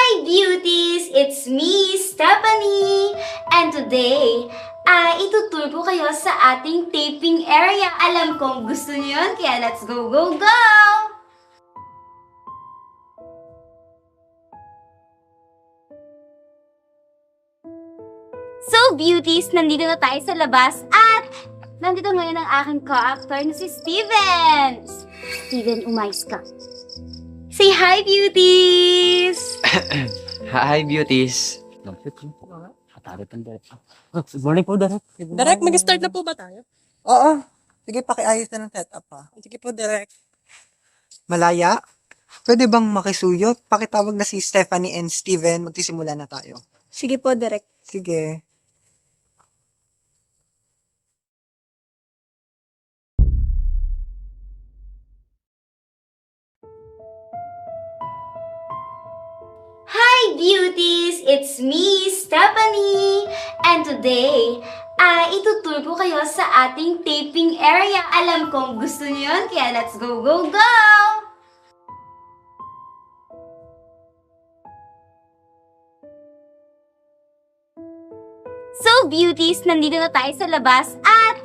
Hi beauties! It's me, Stephanie! And today, itutur ko kayo sa ating taping area. Alam kong gusto niyo yun, kaya let's go, go, go! So beauties, nandito na tayo sa labas at nandito ngayon ang aking co-actor na si Steven! Steven, umayos ka. Say hi, beauties! Hi, beauties. Good morning po, Direk. Direk, mag-start na po ba tayo? Oo. Sige, pakiayos na ng setup ha. Sige po, Direk. Malaya, pwede bang makisuyo? Pakitawag na si Stephanie and Steven. Magsisimula na tayo. Sige po, Direk. Sige. Hi beauties! It's me, Stephanie! And today, itutur ko kayo sa ating taping area. Alam kong gusto niyo yun, kaya let's go, go, go! So beauties, nandito na tayo sa labas at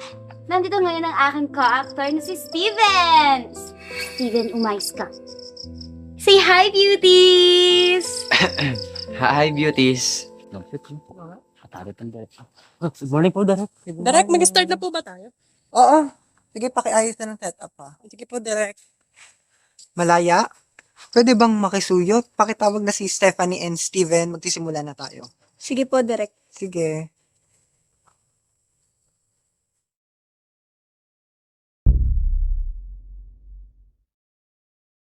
nandito ngayon ang aking co-actor na si Steven! Steven, umayos ka. Say hi, beauties! Hi, beauties. Good morning po, Direk. Direk, mag-start na po ba tayo? Oo. Sige, pakiayos na ng setup ha. Sige po, Direk. Malaya, pwede bang makisuyo? Pakitawag na si Stephanie and Steven. Magsisimula na tayo. Sige po, Direk. Sige.